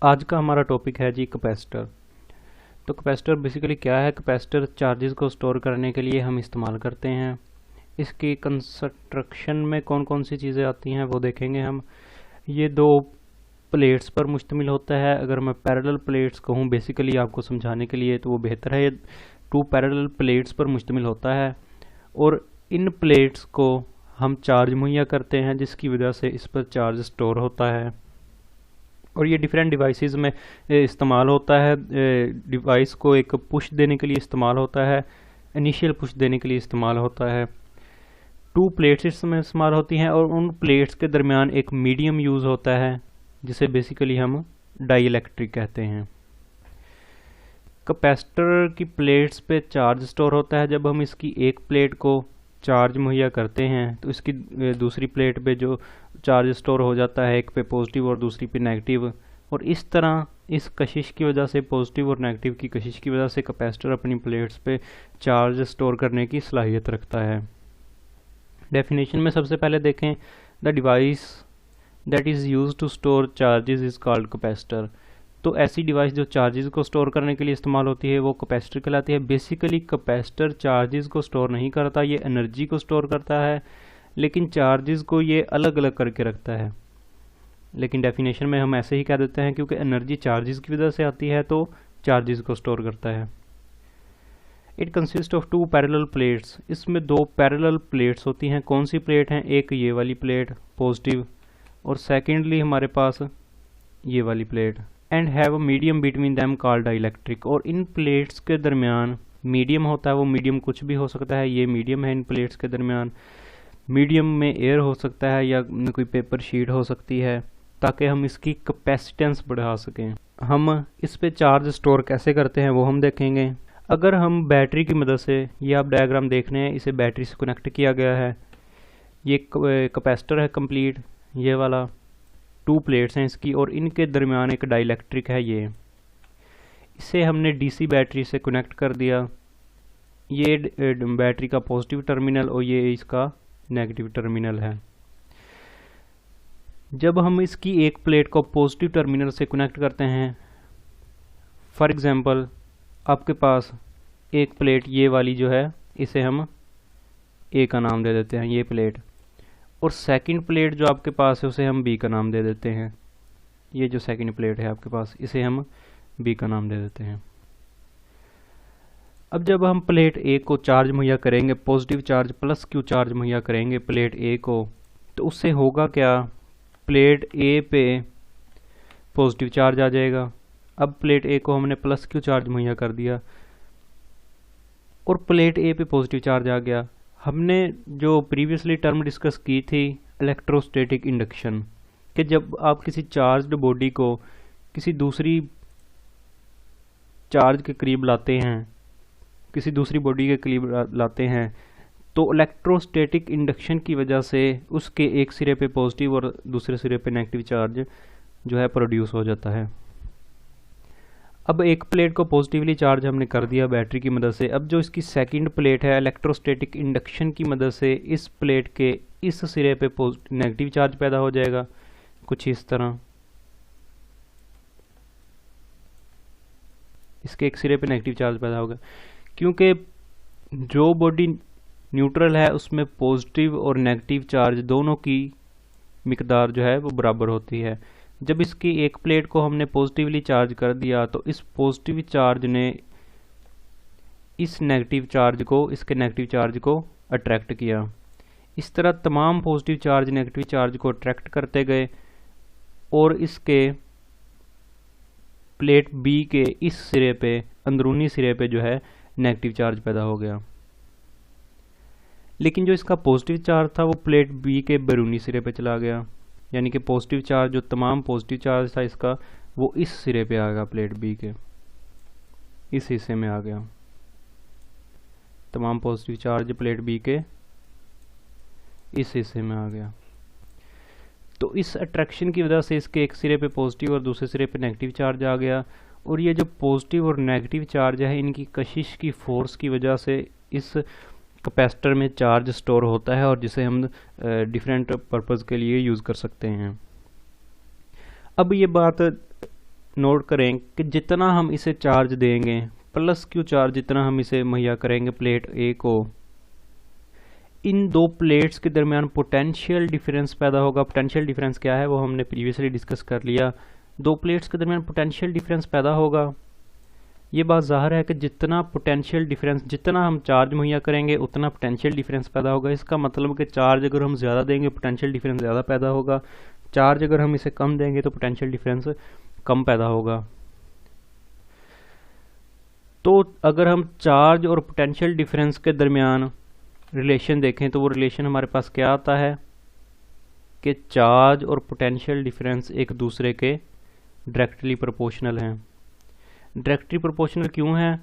आज का हमारा टॉपिक है जी कैपेसिटर। तो कैपेसिटर बेसिकली क्या है? कैपेसिटर चार्जेस को स्टोर करने के लिए हम इस्तेमाल करते हैं। इसकी कंस्ट्रक्शन में कौन कौन सी चीज़ें आती हैं वो देखेंगे हम। ये दो प्लेट्स पर मुश्तमिल होता है। अगर मैं पैरेलल प्लेट्स कहूँ बेसिकली आपको समझाने के लिए तो वो बेहतर है। ये टू पैरेलल प्लेट्स पर मुश्तमिल होता है और इन प्लेट्स को हम चार्ज मुहैया करते हैं जिसकी वजह से इस पर चार्ज स्टोर होता है। और ये डिफरेंट डिवाइसेस में इस्तेमाल होता है। डिवाइस को एक पुश देने के लिए इस्तेमाल होता है, इनिशियल पुश देने के लिए इस्तेमाल होता है। टू प्लेट्स इसमें इस्तेमाल होती हैं और उन प्लेट्स के दरमियान एक मीडियम यूज़ होता है जिसे बेसिकली हम डाई इलेक्ट्रिक कहते हैं। कैपेसिटर की प्लेट्स पे चार्ज स्टोर होता है। जब हम इसकी एक प्लेट को चार्ज मुहैया करते हैं तो इसकी दूसरी प्लेट पे जो चार्ज स्टोर हो जाता है, एक पे पॉजिटिव और दूसरी पे नेगेटिव। और इस तरह इस कशिश की वजह से, पॉजिटिव और नेगेटिव की कशिश की वजह से कैपेसिटर अपनी प्लेट्स पे चार्ज स्टोर करने की सलाहियत रखता है। डेफिनेशन में सबसे पहले देखें, the device that is used to store charges is called capacitor. तो ऐसी डिवाइस जो चार्जेस को स्टोर करने के लिए इस्तेमाल होती है वो कैपेसिटर कहलाती है। बेसिकली कैपेसिटर चार्जेस को स्टोर नहीं करता, ये एनर्जी को स्टोर करता है, लेकिन चार्जेस को ये अलग अलग करके रखता है। लेकिन डेफिनेशन में हम ऐसे ही कह देते हैं क्योंकि एनर्जी चार्जेस की वजह से आती है तो चार्जेस को स्टोर करता है। It consist of two parallel plates. इसमें दो पैरेलल प्लेट्स होती हैं। कौन सी प्लेट हैं? एक ये वाली प्लेट पॉजिटिव और सेकेंडली हमारे पास ये वाली plate. And have a medium between them called dielectric. और इन प्लेट्स के दरमियान मीडियम होता है। वो मीडियम कुछ भी हो सकता है, ये मीडियम है इन प्लेट्स के दरमियान। मीडियम में एयर हो सकता है या कोई पेपर शीट हो सकती है ताकि हम इसकी कैपेसिटेंस बढ़ा सकें। हम इस पे चार्ज स्टोर कैसे करते हैं वो हम देखेंगे। अगर हम बैटरी की मदद से, ये आप डायग्राम देख रहे हैं, इसे बैटरी से कनेक्ट किया गया है। ये कैपेसिटर है कंप्लीट, ये वाला। टू प्लेट्स हैं इसकी और इनके दरमियान एक डाइलेक्ट्रिक है ये। इसे हमने डीसी बैटरी से कनेक्ट कर दिया। ये बैटरी का पॉजिटिव टर्मिनल और ये इसका नेगेटिव टर्मिनल है। जब हम इसकी एक प्लेट को पॉजिटिव टर्मिनल से कनेक्ट करते हैं, फॉर एग्जांपल आपके पास एक प्लेट ये वाली जो है, इसे हम ए का नाम दे देते हैं, ये प्लेट। और सेकंड प्लेट जो आपके पास है उसे हम बी का नाम दे देते हैं। ये जो सेकंड प्लेट है आपके पास, इसे हम बी का नाम दे देते हैं। अब जब हम प्लेट ए को चार्ज मुहैया करेंगे, positive charge plus Q charge मुहैया करेंगे प्लेट ए को, तो उससे होगा क्या? प्लेट ए पे पॉजिटिव चार्ज आ जाएगा। अब प्लेट ए को हमने प्लस क्यू चार्ज मुहैया कर दिया और प्लेट ए पे पॉजिटिव चार्ज आ गया। हमने जो प्रीवियसली टर्म डिस्कस की थी इलेक्ट्रोस्टैटिक इंडक्शन, कि जब आप किसी चार्ज्ड बॉडी को किसी दूसरी चार्ज के करीब लाते हैं, किसी दूसरी बॉडी के करीब लाते हैं, तो इलेक्ट्रोस्टैटिक इंडक्शन की वजह से उसके एक सिरे पे पॉजिटिव और दूसरे सिरे पे नेगेटिव चार्ज जो है प्रोड्यूस हो जाता है। अब एक प्लेट को पॉजिटिवली चार्ज हमने कर दिया बैटरी की मदद से। अब जो इसकी सेकंड प्लेट है, इलेक्ट्रोस्टैटिक इंडक्शन की मदद से इस प्लेट के इस सिरे पे नेगेटिव चार्ज पैदा हो जाएगा, कुछ इस तरह। इसके एक सिरे पे नेगेटिव चार्ज पैदा होगा क्योंकि जो बॉडी न्यूट्रल है उसमें पॉजिटिव और नेगेटिव चार्ज दोनों की मिकदार जो है वो बराबर होती है। जब इसकी एक प्लेट को हमने पॉजिटिवली चार्ज कर दिया तो इस पॉजिटिव चार्ज ने इस नेगेटिव चार्ज को, इसके नेगेटिव चार्ज को अट्रैक्ट किया। इस तरह तमाम पॉजिटिव चार्ज नेगेटिव चार्ज को अट्रैक्ट करते गए और इसके प्लेट बी के इस सिरे पे, अंदरूनी सिरे पे जो है नेगेटिव चार्ज पैदा हो गया। लेकिन जो इसका पॉजिटिव चार्ज था वो प्लेट बी के बैरूनी सिरे पे चला गया, यानी कि पॉजिटिव चार्ज, जो तमाम पॉजिटिव चार्ज था इसका, वो इस सिरे पे आ गया, प्लेट बी के इस हिस्से में आ गया। तमाम पॉजिटिव चार्ज प्लेट बी के इस हिस्से में आ गया। तो इस अट्रैक्शन की वजह से इसके एक सिरे पे पॉजिटिव और दूसरे सिरे पे नेगेटिव चार्ज आ गया। और ये जो पॉजिटिव और नेगेटिव चार्ज है, इनकी कशिश की फोर्स की वजह से इस कैपेसिटर में चार्ज स्टोर होता है और जिसे हम डिफरेंट पर्पज़ के लिए यूज़ कर सकते हैं। अब ये बात नोट करें कि जितना हम इसे चार्ज देंगे प्लस क्यू चार्ज जितना हम इसे मुहैया करेंगे प्लेट ए को, इन दो प्लेट्स के दरमियान पोटेंशियल डिफरेंस पैदा होगा। पोटेंशियल डिफरेंस क्या है वो हमने प्रीवियसली डिस्कस कर लिया। दो प्लेट्स के दरमियान पोटेंशियल डिफरेंस पैदा होगा। ये बात ज़ाहिर है कि जितना पोटेंशियल डिफरेंस, जितना हम चार्ज मुहैया करेंगे उतना पोटेंशियल डिफरेंस पैदा होगा। इसका मतलब कि चार्ज अगर हम ज़्यादा देंगे पोटेंशियल डिफरेंस ज़्यादा पैदा होगा, चार्ज अगर हम इसे कम देंगे तो पोटेंशियल डिफरेंस कम पैदा होगा। तो अगर हम चार्ज और पोटेंशियल डिफरेंस के दरमियान रिलेशन देखें तो वो रिलेशन हमारे पास क्या आता है कि चार्ज और पोटेंशियल डिफरेंस एक दूसरे के डायरेक्टली प्रोपोर्शनल हैं। डायरेक्टली प्रोपोर्शनल क्यों है?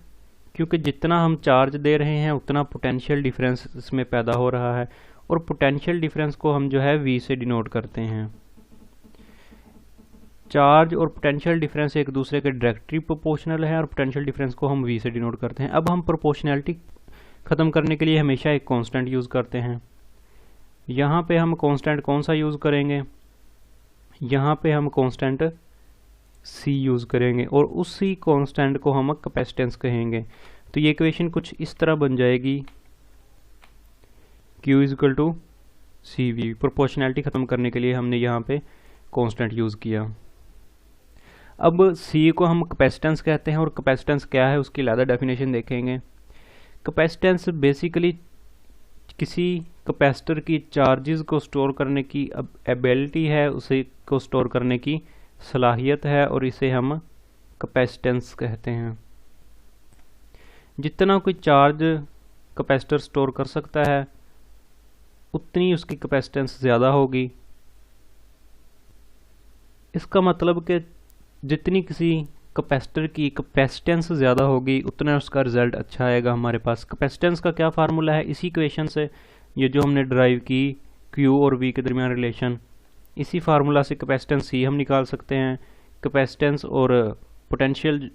क्योंकि जितना हम चार्ज दे रहे हैं उतना पोटेंशियल डिफरेंस इसमें पैदा हो रहा है, और पोटेंशियल डिफरेंस को हम जो है वी से डिनोट करते हैं। चार्ज और पोटेंशियल डिफरेंस एक दूसरे के डायरेक्टली प्रोपोर्शनल है और पोटेंशियल डिफरेंस को हम वी से डिनोट करते हैं। अब हम प्रोपोर्शनैलिटी ख़त्म करने के लिए हमेशा एक कांस्टेंट यूज़ करते हैं। यहाँ पे हम कांस्टेंट कौन सा यूज़ करेंगे? यहाँ पे हम कांस्टेंट C यूज़ करेंगे और उसी कांस्टेंट को हम कैपेसिटेंस कहेंगे। तो ये इक्वेशन कुछ इस तरह बन जाएगी, Q is equal to CV। Proportionality ख़त्म करने के लिए हमने यहाँ पे कांस्टेंट यूज़ किया। अब C को हम कैपेसिटेंस कहते हैं और कैपेसिटेंस क्या है उसकी अलग डेफिनेशन देखेंगे। कैपेसिटेंस बेसिकली किसी कैपेसिटर की चार्जेस को स्टोर करने की एबिलिटी है, उसे को स्टोर करने की सलाहियत है, और इसे हम कैपेसिटेंस कहते हैं। जितना कोई चार्ज कैपेसिटर स्टोर कर सकता है उतनी उसकी कैपेसिटेंस ज़्यादा होगी। इसका मतलब कि जितनी किसी कैपेसिटर की कैपेसिटेंस ज़्यादा होगी उतना उसका रिजल्ट अच्छा आएगा हमारे पास। कैपेसिटेंस का क्या फार्मूला है? इसी इक्वेशन से, ये जो हमने ड्राइव की Q और V के दरमियान रिलेशन, इसी फार्मूला से कैपेसिटेंस C हम निकाल सकते हैं। कैपेसिटेंस और पोटेंशियल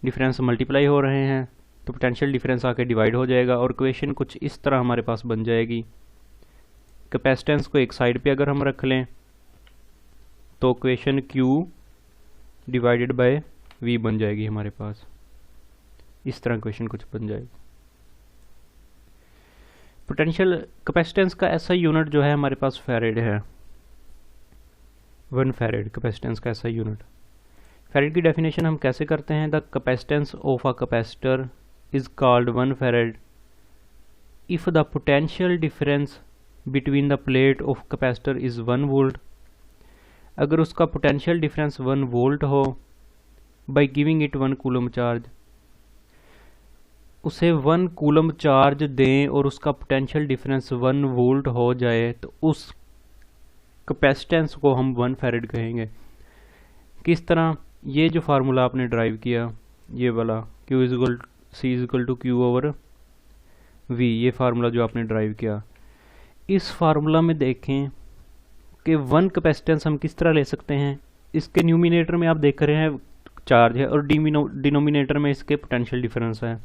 डिफरेंस मल्टीप्लाई हो रहे हैं तो पोटेंशियल डिफरेंस आके डिवाइड हो जाएगा और इक्वेशन कुछ इस तरह हमारे पास बन जाएगी। कैपेसिटेंस को एक साइड पे अगर हम रख लें तो equation Q divided by V बन जाएगी हमारे पास। इस तरह इक्वेशन कुछ बन जाएगी। पोटेंशियल कैपेसिटेंस का ऐसा यूनिट जो है हमारे पास फैरेड है, 1 फैरेड कैपेसिटेंस का ऐसा यूनिट। फैरेड की डेफिनेशन हम कैसे करते हैं? The capacitance of a capacitor is called 1 farad if the potential difference between the plate of capacitor is 1 volt. अगर उसका पोटेंशियल डिफरेंस 1 वोल्ट हो by giving it 1 coulomb charge, उसे 1 कूलम चार्ज दें और उसका पोटेंशियल डिफरेंस 1 वोल्ट हो जाए तो उस कैपेसिटेंस को हम 1 फैरेड कहेंगे। किस तरह? ये जो फार्मूला आपने ड्राइव किया ये वाला Q is C is equal to Q over V, ये फार्मूला जो आपने ड्राइव किया, इस फार्मूला में देखें कि 1 कैपेसिटेंस हम किस तरह ले सकते हैं। इसके न्यूमिनेटर में आप देख रहे हैं चार्ज है और डिनोमिनेटर में इसके पोटेंशियल डिफरेंस है,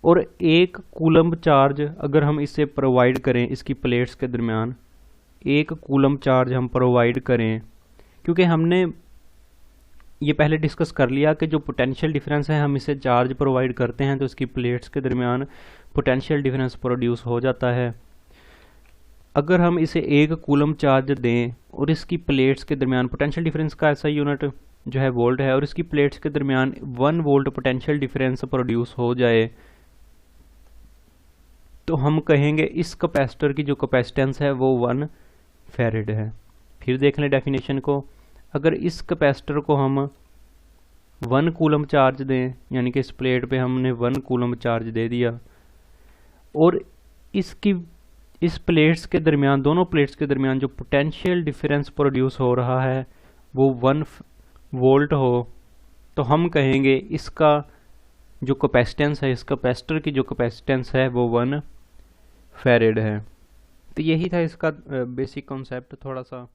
और 1 कूलम चार्ज अगर हम इसे प्रोवाइड करें इसकी प्लेट्स के दरमियान, 1 कूलम चार्ज हम प्रोवाइड करें, क्योंकि हमने ये पहले डिस्कस कर लिया कि जो पोटेंशियल डिफरेंस है हम इसे चार्ज प्रोवाइड करते हैं तो इसकी प्लेट्स के दरमियान पोटेंशियल डिफरेंस प्रोड्यूस हो जाता है। अगर हम इसे 1 कूलम चार्ज दें और इसकी प्लेट्स के दरमियान, पोटेंशियल डिफरेंस का ऐसा यूनिट जो है वोल्ट है, और इसकी प्लेट्स के दरमियान 1 वोल्ट पोटेंशियल डिफरेंस प्रोड्यूस हो जाए तो हम कहेंगे इस कैपेसिटर की जो कैपेसिटेंस है वो 1 फैरेड है। फिर देख लें डेफिनेशन को। अगर इस कैपेसिटर को हम 1 कूलम चार्ज दें, यानी कि इस प्लेट पे हमने 1 कूलम चार्ज दे दिया, और इस प्लेट्स के दरमियान, दोनों प्लेट्स के दरमियान जो पोटेंशियल डिफरेंस प्रोड्यूस हो रहा है वो 1 वोल्ट हो, तो हम कहेंगे इसका जो कैपेसिटेंस है, इस कैपेसिटर की जो कैपेसिटेंस है वो 1 फैरेड है। तो यही था इसका बेसिक कॉन्सेप्ट। थोड़ा सा